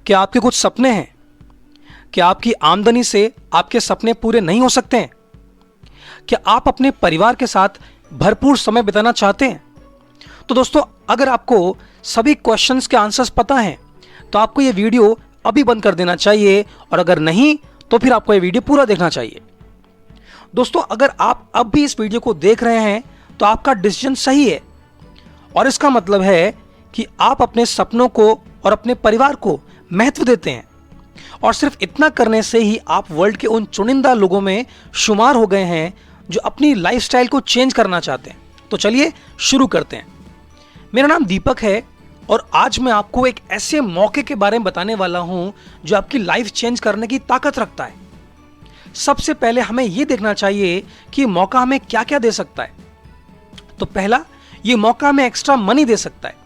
क्या आपके कुछ सपने हैं? क्या आपकी आमदनी से आपके सपने पूरे नहीं हो सकते हैं? क्या आप अपने परिवार के साथ भरपूर समय बिताना चाहते हैं? तो दोस्तों, अगर आपको सभी क्वेश्चंस के आंसर्स पता हैं तो आपको ये वीडियो अभी बंद कर देना चाहिए, और अगर नहीं तो फिर आपको ये वीडियो पूरा देखना चाहिए। दोस्तों, अगर आप अब भी इस वीडियो को देख रहे हैं तो आपका डिसीजन सही है, और इसका मतलब है कि आप अपने सपनों को और अपने परिवार को महत्व देते हैं, और सिर्फ इतना करने से ही आप वर्ल्ड के उन चुनिंदा लोगों में शुमार हो गए हैं जो अपनी लाइफस्टाइल को चेंज करना चाहते हैं। तो चलिए शुरू करते हैं। मेरा नाम दीपक है, और आज मैं आपको एक ऐसे मौके के बारे में बताने वाला हूं जो आपकी लाइफ चेंज करने की ताकत रखता है। सबसे पहले हमें यह देखना चाहिए कि मौका हमें क्या क्या दे सकता है। तो पहला, ये मौका हमें एक्स्ट्रा मनी दे सकता है।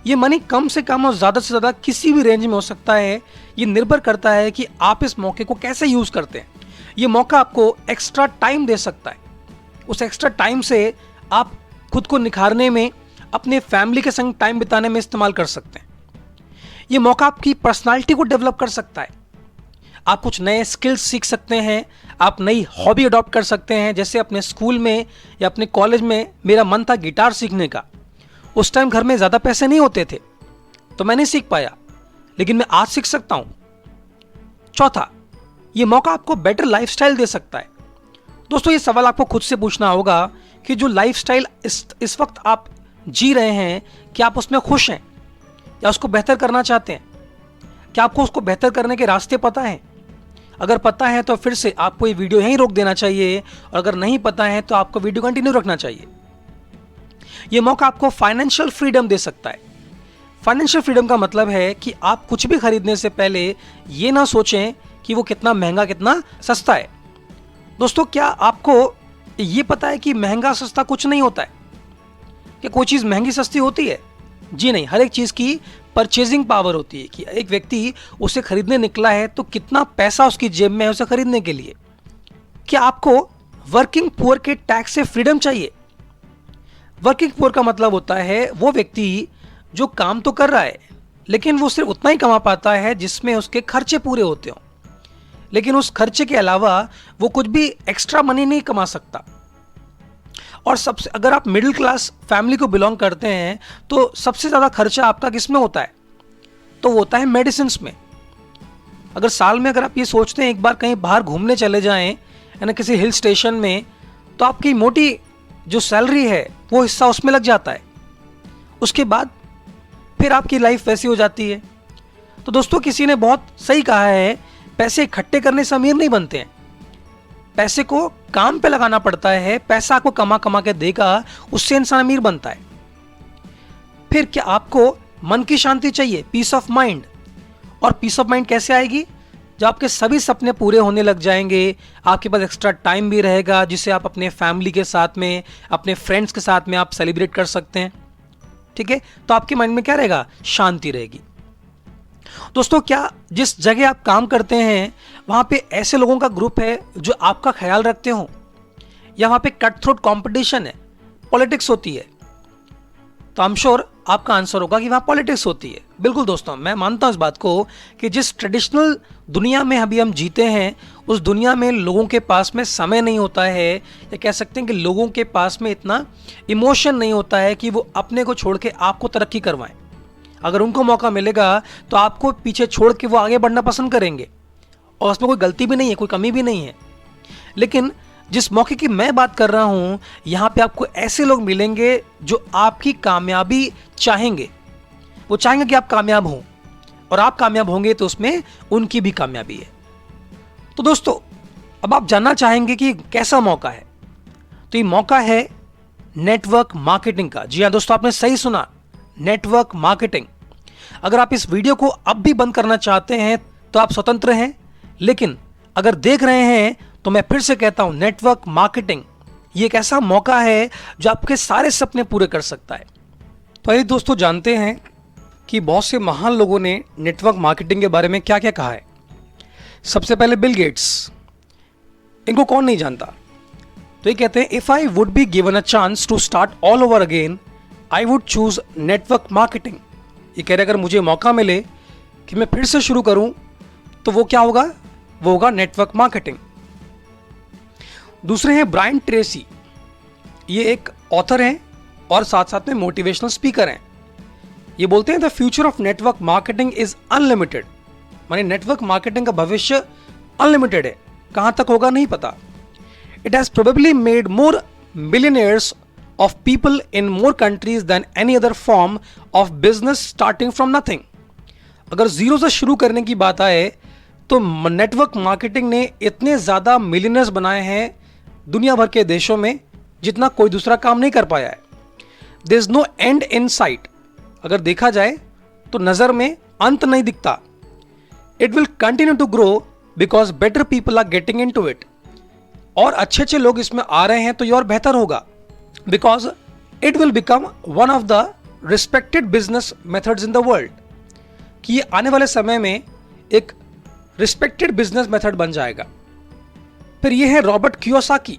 ये मनी कम से कम और ज़्यादा से ज़्यादा किसी भी रेंज में हो सकता है। ये निर्भर करता है कि आप इस मौके को कैसे यूज़ करते हैं। ये मौका आपको एक्स्ट्रा टाइम दे सकता है। उस एक्स्ट्रा टाइम से आप खुद को निखारने में, अपने फैमिली के संग टाइम बिताने में इस्तेमाल कर सकते हैं। ये मौका आपकी पर्सनालिटी को डेवलप कर सकता है। आप कुछ नए स्किल्स सीख सकते हैं, आप नई हॉबी अडॉप्ट कर सकते हैं। जैसे अपने स्कूल में या अपने कॉलेज में मेरा मन था गिटार सीखने का। उस टाइम घर में ज़्यादा पैसे नहीं होते थे तो मैं नहीं सीख पाया, लेकिन मैं आज सीख सकता हूँ। चौथा, ये मौका आपको बेटर लाइफस्टाइल दे सकता है। दोस्तों, ये सवाल आपको खुद से पूछना होगा कि जो लाइफस्टाइल इस वक्त आप जी रहे हैं, क्या आप उसमें खुश हैं या उसको बेहतर करना चाहते हैं? क्या आपको उसको बेहतर करने के रास्ते पता हैं? अगर पता है तो फिर से आपको ये वीडियो यहीं रोक देना चाहिए, और अगर नहीं पता है तो आपको वीडियो कंटिन्यू रखना चाहिए। ये मौका आपको फाइनेंशियल फ्रीडम दे सकता है। फाइनेंशियल फ्रीडम का मतलब है कि आप कुछ भी खरीदने से पहले ये ना सोचें कि वो कितना महंगा कितना सस्ता है। दोस्तों, क्या आपको ये पता है कि महंगा सस्ता कुछ नहीं होता है? कि कोई चीज़ महंगी सस्ती होती है? जी नहीं। हर एक चीज़ की परचेजिंग पावर होती है कि एक व्यक्ति उसे खरीदने निकला है तो कितना पैसा उसकी जेब में है उसे खरीदने के लिए। क्या आपको वर्किंग पुअर के टैक्स से फ्रीडम चाहिए? वर्किंग पुअर का मतलब होता है वो व्यक्ति जो काम तो कर रहा है, लेकिन वो सिर्फ उतना ही कमा पाता है जिसमें उसके खर्चे पूरे होते हों, लेकिन उस खर्चे के अलावा वो कुछ भी एक्स्ट्रा मनी नहीं कमा सकता। और सबसे, अगर आप मिडिल क्लास फैमिली को बिलोंग करते हैं तो सबसे ज़्यादा खर्चा आपका किस में होता है? तो वो होता है मेडिसिन में। अगर साल में अगर आप ये सोचते हैं एक बार कहीं बाहर घूमने चले जाएं, यानी किसी हिल स्टेशन में, तो आपकी मोटी जो सैलरी है वो हिस्सा उसमें लग जाता है। उसके बाद फिर आपकी लाइफ वैसी हो जाती है। तो दोस्तों, किसी ने बहुत सही कहा है, पैसे इकट्ठे करने से अमीर नहीं बनते हैं, पैसे को काम पे लगाना पड़ता है। पैसा आपको कमा कमा के देगा, उससे इंसान अमीर बनता है। फिर क्या आपको मन की शांति चाहिए, पीस ऑफ माइंड? और पीस ऑफ माइंड कैसे आएगी? जब आपके सभी सपने पूरे होने लग जाएंगे, आपके पास एक्स्ट्रा टाइम भी रहेगा जिसे आप अपने फैमिली के साथ में, अपने फ्रेंड्स के साथ में आप सेलिब्रेट कर सकते हैं। ठीक है, तो आपके माइंड में क्या रहेगा? शांति रहेगी। दोस्तों, क्या जिस जगह आप काम करते हैं वहां पे ऐसे लोगों का ग्रुप है जो आपका ख्याल रखते हो, या वहां पे कट थ्रोट कंपटीशन है, पॉलिटिक्स होती है? तो आई एम श्योर आपका आंसर होगा कि वहां पॉलिटिक्स होती है। बिल्कुल दोस्तों, मैं मानता हूं इस बात को कि जिस ट्रेडिशनल दुनिया में अभी हम जीते हैं, उस दुनिया में लोगों के पास में समय नहीं होता है, या कह सकते हैं कि लोगों के पास में इतना इमोशन नहीं होता है कि वो अपने को छोड़ के आपको तरक्की करवाएं। अगर उनको मौका मिलेगा तो आपको पीछे छोड़ के वो आगे बढ़ना पसंद करेंगे, और उसमें कोई गलती भी नहीं है, कोई कमी भी नहीं है। लेकिन जिस मौके की मैं बात कर रहा हूं, यहां पे आपको ऐसे लोग मिलेंगे जो आपकी कामयाबी चाहेंगे। वो चाहेंगे कि आप कामयाब हों, और आप कामयाब होंगे तो उसमें उनकी भी कामयाबी है। तो दोस्तों, अब आप जानना चाहेंगे कि कैसा मौका है। तो ये मौका है नेटवर्क मार्केटिंग का। जी हाँ दोस्तों, आपने सही सुना, नेटवर्क मार्केटिंग। अगर आप इस वीडियो को अब भी बंद करना चाहते हैं तो आप स्वतंत्र हैं, लेकिन अगर देख रहे हैं तो मैं फिर से कहता हूं, नेटवर्क मार्केटिंग ये एक ऐसा मौका है जो आपके सारे सपने पूरे कर सकता है। तो आइए दोस्तों, जानते हैं कि बहुत से महान लोगों ने नेटवर्क मार्केटिंग के बारे में क्या क्या कहा है। सबसे पहले बिल गेट्स, इनको कौन नहीं जानता। तो ये कहते हैं, if I would be given a chance to start all over again I would choose network marketing. ये कह रहे अगर मुझे मौका मिले कि मैं फिर से शुरू करूं तो वो क्या होगा, वो होगा नेटवर्क मार्केटिंग। दूसरे हैं ब्रायन ट्रेसी, ये एक ऑथर हैं और साथ साथ में मोटिवेशनल स्पीकर हैं। ये बोलते हैं the future of network marketing is unlimited, माने नेटवर्क मार्केटिंग का भविष्य अनलिमिटेड है, कहां तक होगा नहीं पता। It has probably made more millionaires of people in more countries than any other form of business starting from nothing. अगर जीरो से शुरू करने की बात आए तो नेटवर्क मार्केटिंग ने इतने ज़्यादा मिलियनर्स बनाए हैं दुनिया भर के देशों में जितना कोई दूसरा काम नहीं कर पाया है। There is no end in sight, अगर देखा जाए तो नज़र में अंत नहीं दिखता। It will continue to grow because better people are getting into it, और अच्छे अच्छे लोग इसमें आ रहे हैं तो ये और बेहतर होगा, because it will become one of the respected business methods in the world, कि ये आने वाले समय में एक रिस्पेक्टेड बिजनेस मेथड बन जाएगा। फिर ये है रॉबर्ट कियोसाकी,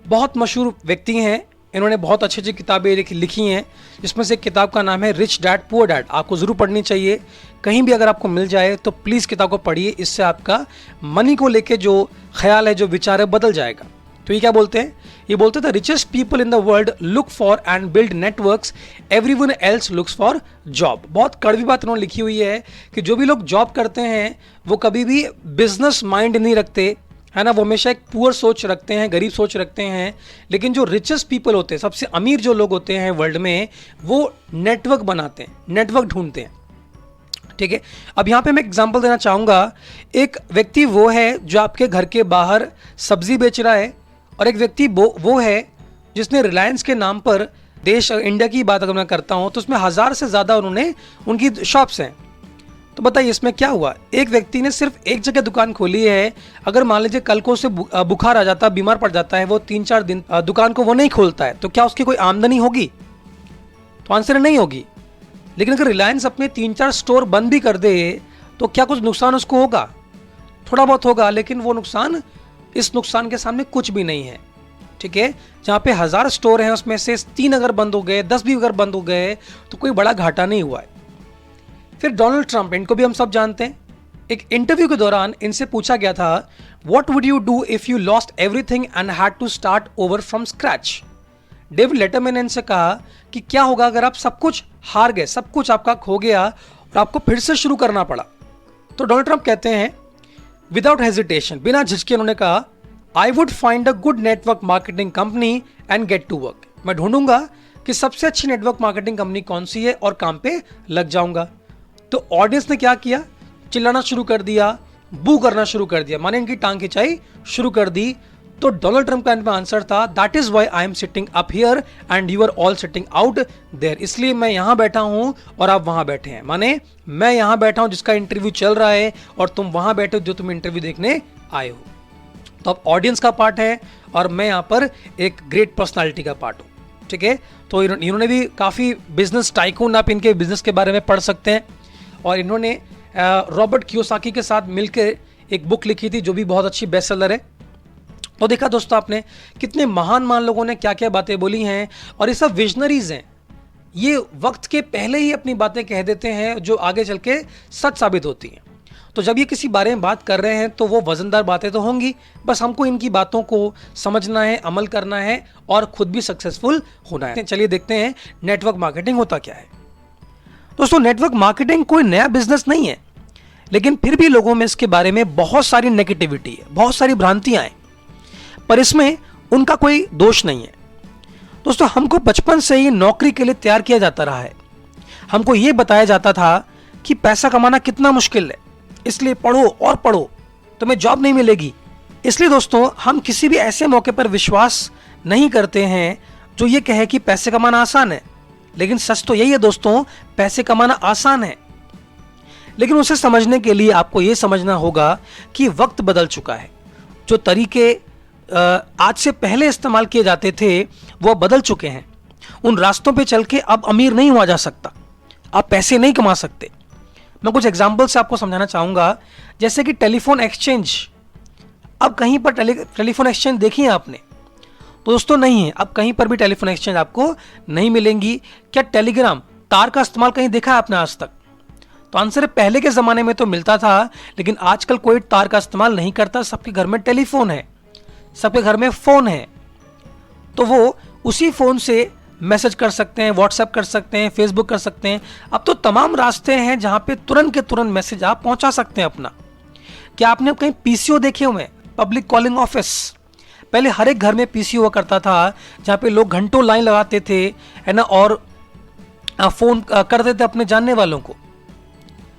बहुत मशहूर व्यक्ति हैं, इन्होंने बहुत अच्छी अच्छी किताबें लिखी हैं, जिसमें से एक किताब का नाम है रिच डैड पुअर डैड। आपको ज़रूर पढ़नी चाहिए, कहीं भी अगर आपको मिल जाए तो प्लीज़ किताब को पढ़िए, इससे आपका मनी को लेके जो ख्याल है, जो विचार है, बदल जाएगा। तो ये क्या बोलते हैं, ये बोलते थे richest people in the world look for and build networks, everyone else looks for job. बहुत कड़वी बात इन्होंने लिखी हुई है कि जो भी लोग जॉब करते हैं वो कभी भी बिजनेस माइंड नहीं रखते, है ना, वो हमेशा एक पुअर सोच रखते हैं, गरीब सोच रखते हैं। लेकिन जो रिचेस्ट पीपल होते हैं, सबसे अमीर जो लोग होते हैं वर्ल्ड में, वो नेटवर्क बनाते हैं, नेटवर्क ढूंढते हैं। ठीक है, अब यहाँ पे मैं एग्जांपल देना चाहूँगा। एक व्यक्ति वो है जो आपके घर के बाहर सब्जी बेच रहा है, और एक व्यक्ति वो है जिसने रिलायंस के नाम पर, देश इंडिया की बात अगर मैं करता हूँ तो उसमें 1000 से ज़्यादा उन्होंने उनकी शॉप्स हैं। तो बताइए इसमें क्या हुआ, एक व्यक्ति ने सिर्फ एक जगह दुकान खोली है, अगर मान लीजिए कल को उसे बुखार आ जाता है, बीमार पड़ जाता है, वो 3-4 दिन दुकान को वो नहीं खोलता है, तो क्या उसकी कोई आमदनी होगी? तो आंसर नहीं होगी। लेकिन अगर रिलायंस अपने 3-4 स्टोर बंद भी कर दे तो क्या कुछ नुकसान उसको होगा? थोड़ा बहुत होगा, लेकिन वो नुकसान इस नुकसान के सामने कुछ भी नहीं है। ठीक है, जहाँ पे 1000 स्टोर हैं उसमें से 3 अगर बंद हो गए, 10 भी अगर बंद हो गए तो कोई बड़ा घाटा नहीं हुआ है। फिर डोनाल्ड ट्रंप, इनको भी हम सब जानते हैं। एक इंटरव्यू के दौरान इनसे पूछा गया था, what would you do if you lost everything and had to start over from scratch. David Letterman ने इनसे कहा कि क्या होगा अगर आप सब कुछ हार गए, सब कुछ आपका खो गया और आपको फिर से शुरू करना पड़ा। तो डोनाल्ड ट्रंप कहते हैं विदाउट हेजिटेशन, बिना झिझके उन्होंने कहा, I would find a good network marketing company and get to work. मैं ढूंढूंगा कि सबसे अच्छी नेटवर्क मार्केटिंग कंपनी कौन सी है और काम पे लग जाऊंगा। तो ऑडियंस ने क्या किया, चिल्लाना शुरू कर दिया, बू करना शुरू कर दिया, माने इनकी टांग खिंचाई शुरू कर दी। तो डोनाल्ड ट्रंप का इनका आंसर था, that is why I am sitting up here and you are all sitting out there. इसलिए मैं यहां बैठा हूं और आप वहां बैठे हैं, माने मैं यहां बैठा हूं जिसका इंटरव्यू चल रहा है और तुम वहां बैठे हो जो तुम इंटरव्यू देखने आए हो। तो अब ऑडियंस का पार्ट है और मैं यहां पर एक ग्रेट पर्सनालिटी का पार्ट हूं। ठीक है, तो इन्होंने भी काफ़ी बिजनेस टाइकून, आप इनके बिजनेस के बारे में पढ़ सकते हैं। और इन्होंने रॉबर्ट कियोसाकी के साथ मिलकर एक बुक लिखी थी जो भी बहुत अच्छी बेस्ट सेलर है। तो देखा दोस्तों आपने कितने महान लोगों ने क्या क्या बातें बोली हैं, और ये सब विजनरीज हैं। ये वक्त के पहले ही अपनी बातें कह देते हैं जो आगे चल के सच साबित होती हैं। तो जब ये किसी बारे में बात कर रहे हैं तो वो वजनदार बातें तो होंगी, बस हमको इनकी बातों को समझना है, अमल करना है और खुद भी सक्सेसफुल होना है। चलिए देखते हैं नेटवर्क मार्केटिंग होता क्या है। दोस्तों नेटवर्क मार्केटिंग कोई नया बिजनेस नहीं है, लेकिन फिर भी लोगों में इसके बारे में बहुत सारी नेगेटिविटी है, बहुत सारी भ्रांतियां हैं, पर इसमें उनका कोई दोष नहीं है। दोस्तों हमको बचपन से ही नौकरी के लिए तैयार किया जाता रहा है। हमको यह बताया जाता था कि पैसा कमाना कितना मुश्किल है, इसलिए पढ़ो और पढ़ो, तुम्हें जॉब नहीं मिलेगी। इसलिए दोस्तों हम किसी भी ऐसे मौके पर विश्वास नहीं करते हैं जो ये कहे कि पैसे कमाना आसान है। लेकिन सच तो यही है दोस्तों, पैसे कमाना आसान है, लेकिन उसे समझने के लिए आपको यह समझना होगा कि वक्त बदल चुका है। जो तरीके आज से पहले इस्तेमाल किए जाते थे वो बदल चुके हैं। उन रास्तों पे चल के अब अमीर नहीं हुआ जा सकता, आप पैसे नहीं कमा सकते। मैं कुछ एग्जाम्पल से आपको समझाना चाहूँगा, जैसे कि टेलीफोन एक्सचेंज। अब कहीं पर टेलीफोन एक्सचेंज देखी है आपने? तो दोस्तों नहीं है, अब कहीं पर भी टेलीफोन एक्सचेंज आपको नहीं मिलेंगी। क्या टेलीग्राम तार का इस्तेमाल कहीं देखा है आपने आज तक? तो आंसर है पहले के ज़माने में तो मिलता था, लेकिन आजकल कोई तार का इस्तेमाल नहीं करता, सबके घर में टेलीफोन है, सबके घर में फ़ोन है, तो वो उसी फ़ोन से मैसेज कर सकते हैं, व्हाट्सएप कर सकते हैं, फेसबुक कर सकते हैं। अब तो तमाम रास्ते हैं जहां पे तुरंत के तुरंत मैसेज आप पहुंचा सकते हैं अपना। क्या आपने कहीं पीसीओ देखे हुए हैं, पब्लिक कॉलिंग ऑफिस? पहले हर एक घर में पीसीओ हुआ करता था, जहां पे लोग घंटों लाइन लगाते थे, है ना, और फ़ोन करते थे अपने जानने वालों को।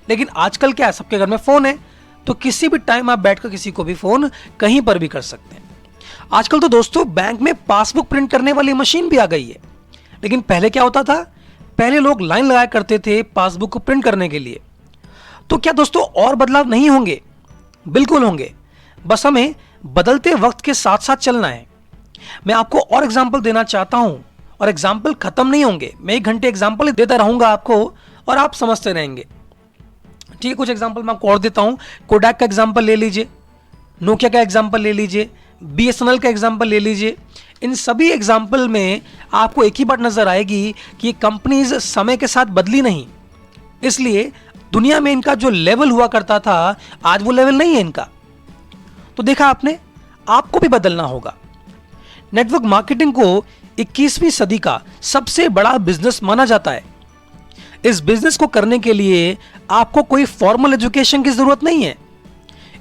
लेकिन आजकल क्या है, सबके घर में फ़ोन है, तो किसी भी टाइम आप बैठकर किसी को भी फ़ोन कहीं पर भी कर सकते हैं। आजकल तो दोस्तों बैंक में पासबुक प्रिंट करने वाली मशीन भी आ गई है, लेकिन पहले क्या होता था, पहले लोग लाइन लगाया करते थे पासबुक को प्रिंट करने के लिए। तो क्या दोस्तों और बदलाव नहीं होंगे? बिल्कुल होंगे, बस हमें बदलते वक्त के साथ साथ चलना है। मैं आपको और एग्जाम्पल देना चाहता हूं, और एग्जाम्पल खत्म नहीं होंगे, मैं 1 घंटे एग्जाम्पल देता रहूंगा आपको और आप समझते रहेंगे। ठीक है, कुछ एग्जाम्पल मैं आपको और देता हूं। कोडैक का एग्जाम्पल ले लीजिए, नोकिया का एग्जाम्पल ले लीजिए, बीएसएनएल का एग्जाम्पल ले लीजिए। इन सभी एग्जाम्पल में आपको एक ही बात नजर आएगी कि कंपनीज समय के साथ बदली नहीं, इसलिए दुनिया में इनका जो लेवल हुआ करता था आज वो लेवल नहीं है इनका। तो देखा आपने, आपको भी बदलना होगा। नेटवर्क मार्केटिंग को 21वीं सदी का सबसे बड़ा बिजनेस माना जाता है। इस बिजनेस को करने के लिए आपको कोई फॉर्मल एजुकेशन की जरूरत नहीं है,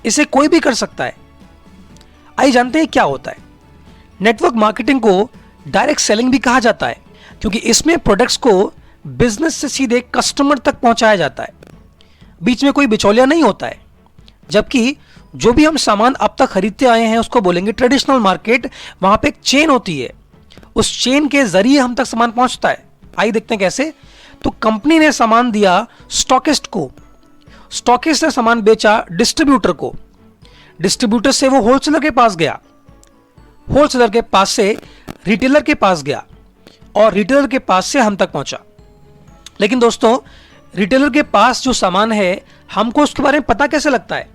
इसे कोई भी कर सकता है। आइए जानते हैं क्या होता है। नेटवर्क मार्केटिंग को डायरेक्ट सेलिंग भी कहा जाता है, क्योंकि इसमें प्रोडक्ट्स को बिजनेस से सीधे कस्टमर तक पहुंचाया जाता है, बीच में कोई बिचौलिया नहीं होता है। जबकि जो भी हम सामान अब तक खरीदते आए हैं उसको बोलेंगे ट्रेडिशनल मार्केट। वहां पे एक चेन होती है, उस चेन के जरिए हम तक सामान पहुंचता है। आइए देखते हैं कैसे। तो कंपनी ने सामान दिया स्टॉकिस्ट को, स्टॉकिस्ट ने सामान बेचा डिस्ट्रीब्यूटर को, डिस्ट्रीब्यूटर से वो होलसेलर के पास गया, होलसेलर के पास से रिटेलर के पास गया, और रिटेलर के पास से हम तक पहुंचा। लेकिन दोस्तों, रिटेलर के पास जो सामान है हमको उसके बारे में पता कैसे लगता है?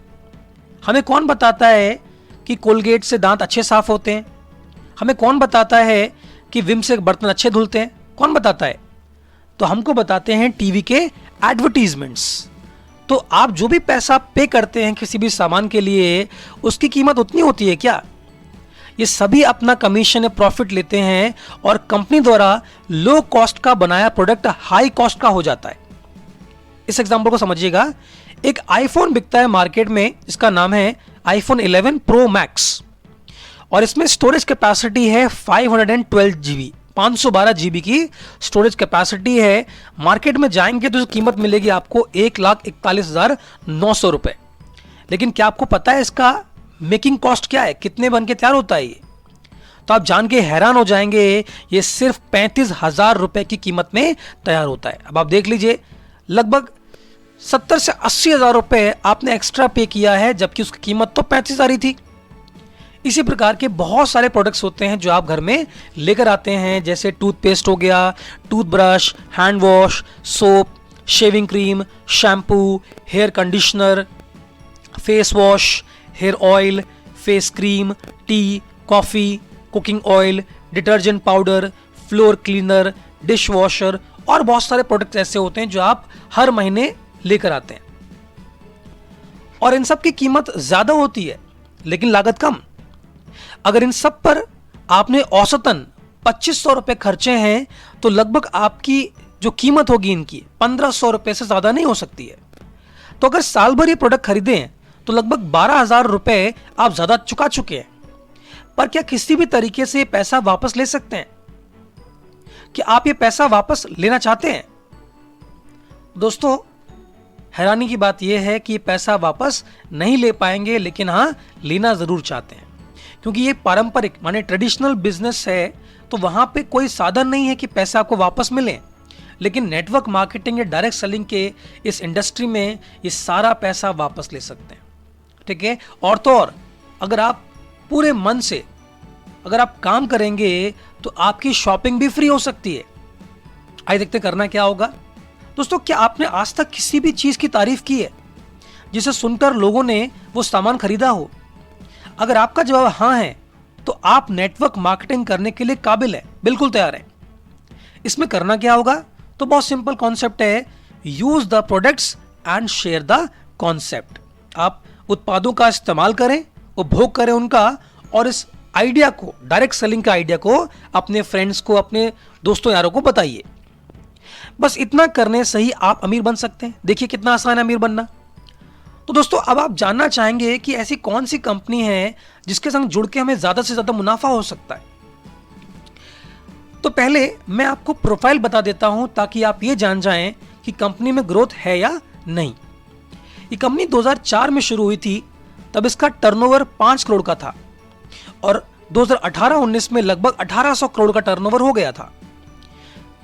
हमें कौन बताता है कि कोलगेट से दांत अच्छे साफ होते हैं? हमें कौन बताता है कि विम से बर्तन अच्छे धुलते हैं? कौन बताता है? तो हमको बताते हैं टीवी के एडवर्टीजमेंट्स। तो आप जो भी पैसा पे करते हैं किसी भी सामान के लिए, उसकी कीमत उतनी होती है क्या? ये सभी अपना कमीशन या प्रॉफिट लेते हैं, और कंपनी द्वारा लो कॉस्ट का बनाया प्रोडक्ट हाई कॉस्ट का हो जाता है। इस एग्जांपल को समझिएगा। एक आईफोन बिकता है मार्केट में, इसका नाम है आईफोन 11 प्रो मैक्स, और इसमें स्टोरेज कैपेसिटी है 512 GB, 512 GB की स्टोरेज कैपेसिटी है। मार्केट में जाएंगे तो कीमत मिलेगी आपको 1,41,900 रुपए। लेकिन क्या आपको पता है इसका मेकिंग कॉस्ट क्या है, कितने बन के तैयार होता है ये? तो आप जान के हैरान हो जाएंगे, ये सिर्फ 35,000 रुपए की कीमत में तैयार होता है। अब आप देख लीजिए, लगभग 70 से 80,000 रुपए आपने एक्स्ट्रा पे किया है, जबकि उसकी कीमत तो 35,000 ही थी। इसी प्रकार के बहुत सारे प्रोडक्ट्स होते हैं जो आप घर में लेकर आते हैं, जैसे टूथपेस्ट हो गया, toothbrush, hand wash, soap, shaving cream, shampoo, hair conditioner, face wash, hair oil, face cream, tea, coffee, cooking oil, detergent powder, floor cleaner, dish washer, और बहुत सारे प्रोडक्ट्स ऐसे होते हैं जो आप हर महीने लेकर आते हैं। और इन सब की कीमत ज़्यादा होती है लेकिन लागत कम। अगर इन सब पर आपने औसतन 2500 रुपए खर्चे हैं, तो लगभग आपकी जो कीमत होगी इनकी 1500 रुपए से ज़्यादा नहीं हो सकती है। तो अगर साल भर ये प्रोडक्ट खरीदें तो लगभग 12,000 रुपए आप ज़्यादा चुका चुके हैं। पर क्या किसी भी तरीके से पैसा वापस ले सकते हैं? कि आप ये पैसा वापस लेना चाहते हैं? दोस्तों, हैरानी की बात यह है कि ये पैसा वापस नहीं ले पाएंगे, लेकिन हाँ, लेना जरूर चाहते हैं, क्योंकि ये पारंपरिक माने ट्रेडिशनल बिजनेस है, तो वहां पे कोई साधन नहीं है कि पैसा आपको वापस मिले। लेकिन नेटवर्क मार्केटिंग या डायरेक्ट सेलिंग के इस इंडस्ट्री में ये सारा पैसा वापस ले सकते हैं। ठीक है, और तो और अगर आप पूरे मन से अगर आप काम करेंगे तो आपकी शॉपिंग भी फ्री हो सकती है। आइए देखते करना क्या होगा। दोस्तों, क्या आपने आज तक किसी भी चीज की तारीफ की है जिसे सुनकर लोगों ने वो सामान खरीदा हो? अगर आपका जवाब हाँ है तो आप नेटवर्क मार्केटिंग करने के लिए काबिल है, बिल्कुल तैयार है। इसमें करना क्या होगा? तो बहुत सिंपल कॉन्सेप्ट है, use the products and share the concept. आप उत्पादों का इस्तेमाल करें, उपभोग करें उनका, और इस आइडिया को, डायरेक्ट सेलिंग का आइडिया को अपने फ्रेंड्स को, अपने दोस्तों यारों को बताइए। बस इतना करने से ही आप अमीर बन सकते हैं। देखिए कितना आसान है अमीर बनना। तो दोस्तों अब आप जानना चाहेंगे कि ऐसी कौन सी कंपनी है जिसके संग जुड़ के हमें ज्यादा से ज्यादा मुनाफा हो सकता है। तो पहले मैं आपको प्रोफाइल बता देता हूं ताकि आप ये जान जाएं कि कंपनी में ग्रोथ है या नहीं। ये कंपनी 2004 में शुरू हुई थी, तब इसका टर्नओवर 5 करोड़ का था और 2018-19 में लगभग 1800 करोड़ का टर्नओवर हो गया था।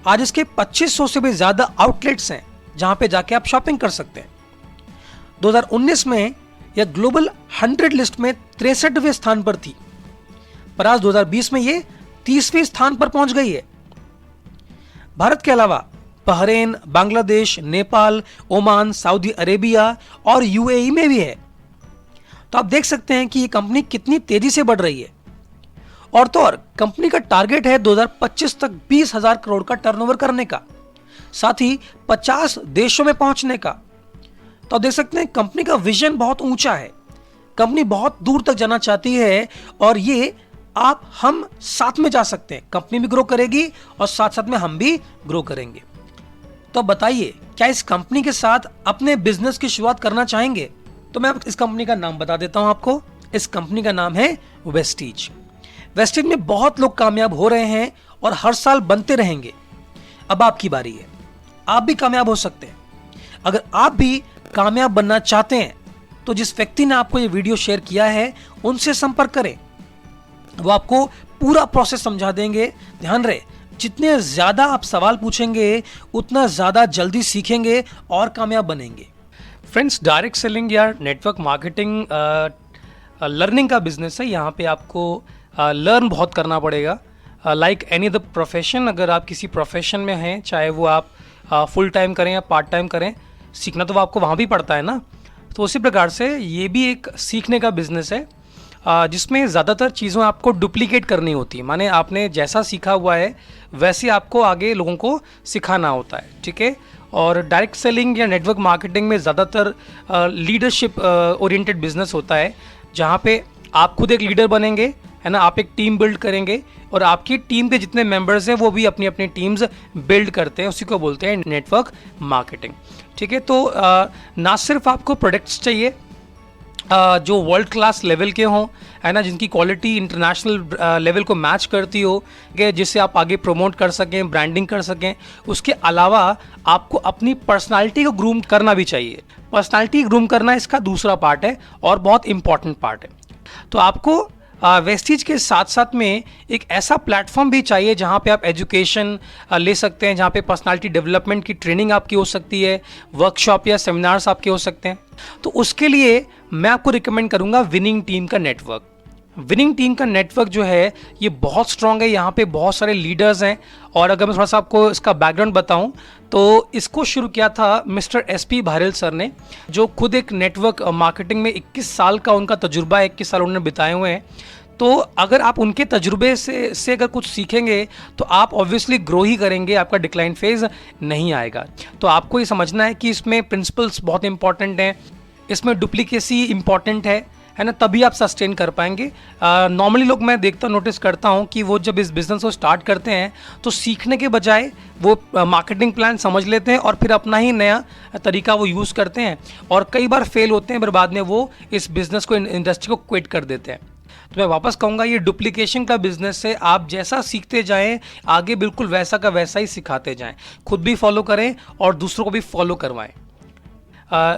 आज इसके 2500 से भी ज्यादा आउटलेट्स हैं जहां पे जाके आप शॉपिंग कर सकते हैं। 2019 में यह ग्लोबल 100 लिस्ट में 63वें स्थान पर थी, पर आज 2020 में यह 30वें स्थान पर पहुंच गई है। भारत के अलावा Bahrain, Bangladesh, Nepal, Oman, Saudi Arabia और यूएई में भी है। तो आप देख सकते हैं कि ये कंपनी कितनी तेजी से बढ़ रही है। और तो और कंपनी का टारगेट है 2025 तक 20,000 करोड़ का टर्नओवर करने का, साथ ही 50 देशों में पहुंचने का। तो आप देख सकते हैं कंपनी का विजन बहुत ऊंचा है। कंपनी बहुत दूर तक जाना चाहती है और ये आप हम साथ में जा सकते हैं। कंपनी भी ग्रो करेगी और साथ साथ में हम भी ग्रो करेंगे। तो बताइए, क्या इस कंपनी के साथ अपने बिजनेस की शुरुआत करना चाहेंगे? तो मैं इस कंपनी का नाम बता देता हूं आपको। इस कंपनी का नाम है वेस्टीज। वेस्टीज में बहुत लोग कामयाब हो रहे हैं और हर साल बनते रहेंगे। अब आपकी बारी है, आप भी कामयाब हो सकते हैं। अगर आप भी कामयाब बनना चाहते हैं तो जिस व्यक्ति ने आपको ये वीडियो शेयर किया है उनसे संपर्क करें। वो आपको पूरा प्रोसेस समझा देंगे। ध्यान रहे, जितने ज्यादा आप सवाल पूछेंगे उतना ज्यादा जल्दी सीखेंगे और कामयाब बनेंगे। फ्रेंड्स, डायरेक्ट सेलिंग या नेटवर्क मार्केटिंग लर्निंग का बिजनेस है। यहाँ पे आपको लर्न बहुत करना पड़ेगा। लाइक एनी द प्रोफेशन, अगर आप किसी प्रोफेशन में हैं, चाहे वो आप फुल टाइम करें या पार्ट टाइम करें, सीखना तो आपको वहाँ भी पड़ता है ना। तो उसी प्रकार से ये भी एक सीखने का बिजनेस है जिसमें ज़्यादातर चीज़ों आपको डुप्लीकेट करनी होती है। माने आपने जैसा सीखा हुआ है वैसे आपको आगे लोगों को सिखाना होता है, ठीक है। और डायरेक्ट सेलिंग या नेटवर्क मार्केटिंग में ज़्यादातर लीडरशिप ओरिएंटेड बिजनेस होता है, जहाँ पे आप खुद एक लीडर बनेंगे, है ना। आप एक टीम बिल्ड करेंगे और आपकी टीम के जितने मेंबर्स हैं वो भी अपनी अपनी टीम्स बिल्ड करते हैं। उसी को बोलते हैं नेटवर्क मार्केटिंग, ठीक है। तो ना सिर्फ आपको प्रोडक्ट्स चाहिए जो वर्ल्ड क्लास लेवल के हों, है ना, जिनकी क्वालिटी इंटरनेशनल लेवल को मैच करती हो, कि जिससे आप आगे प्रमोट कर सकें, ब्रांडिंग कर सकें। उसके अलावा आपको अपनी पर्सनालिटी को ग्रूम करना भी चाहिए। पर्सनालिटी ग्रूम करना इसका दूसरा पार्ट है और बहुत इंपॉर्टेंट पार्ट है। तो आपको वेस्टीज के साथ साथ में एक ऐसा प्लेटफॉर्म भी चाहिए जहाँ पे आप एजुकेशन ले सकते हैं, जहाँ पे पर्सनालिटी डेवलपमेंट की ट्रेनिंग आपकी हो सकती है, वर्कशॉप या सेमिनार्स आपके हो सकते हैं। तो उसके लिए मैं आपको रिकमेंड करूँगा विनिंग टीम का नेटवर्क। विनिंग टीम का नेटवर्क जो है ये बहुत स्ट्रॉन्ग है। यहाँ पे बहुत सारे लीडर्स हैं और अगर मैं थोड़ा सा आपको इसका बैकग्राउंड बताऊं तो इसको शुरू किया था मिस्टर SP भारेल सर ने, जो खुद एक नेटवर्क मार्केटिंग में 21 साल का उनका तजुर्बा है, 21 साल उन्होंने बिताए हुए हैं। तो अगर आप उनके तजुर्बे से अगर कुछ सीखेंगे तो आप ऑब्वियसली ग्रो ही करेंगे, आपका डिक्लाइन फेज नहीं आएगा। तो आपको ये समझना है कि इसमें प्रिंसिपल्स बहुत इंपॉर्टेंट हैं, इसमें डुप्लीकेसी इंपॉर्टेंट है ना, तभी आप सस्टेन कर पाएंगे। नॉर्मली लोग, मैं देखता नोटिस करता हूँ कि वो जब इस बिज़नेस को स्टार्ट करते हैं तो सीखने के बजाय वो मार्केटिंग प्लान समझ लेते हैं और फिर अपना ही नया तरीका वो यूज़ करते हैं और कई बार फेल होते हैं, पर बाद में वो इस बिज़नेस को, इंडस्ट्री को क्विट कर देते हैं। तो मैं वापस कहूँगा, ये डुप्लीकेशन का बिजनेस है। आप जैसा सीखते जाएं आगे बिल्कुल वैसा का वैसा ही सिखाते जाएं, खुद भी फॉलो करें और दूसरों को भी फॉलो करवाएं।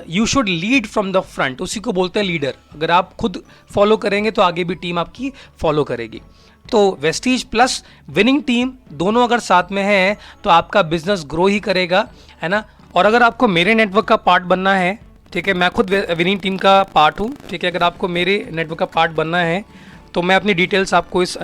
You should lead from the front, उसी को बोलते हैं लीडर। अगर आप खुद फॉलो करेंगे तो आगे भी टीम आपकी फॉलो करेगी। तो वेस्टीज प्लस विनिंग टीम दोनों अगर साथ में है तो आपका बिजनेस ग्रो ही करेगा, है ना। और अगर आपको मेरे नेटवर्क का पार्ट बनना है, ठीक है, मैं खुद विनिंग टीम का पार्ट हूँ, ठीक है। अगर आपको मेरे नेटवर्क का पार्ट बनना है तो मैं अपनी डिटेल्स आपको इस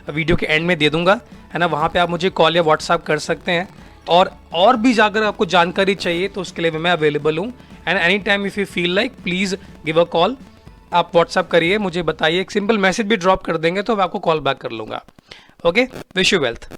वीडियो के एंड में दे दूंगा, है ना। वहाँ पे आप मुझे कॉल या व्हाट्सएप कर सकते हैं। और भी अगर आपको जानकारी चाहिए तो उसके लिए मैं अवेलेबल हूँ। And any time if you feel like, please give a call. आप व्हाट्सएप करिए, मुझे बताइए, एक सिंपल मैसेज भी ड्रॉप कर देंगे तो मैं आपको कॉल बैक कर लूँगा। Okay, wish you wealth.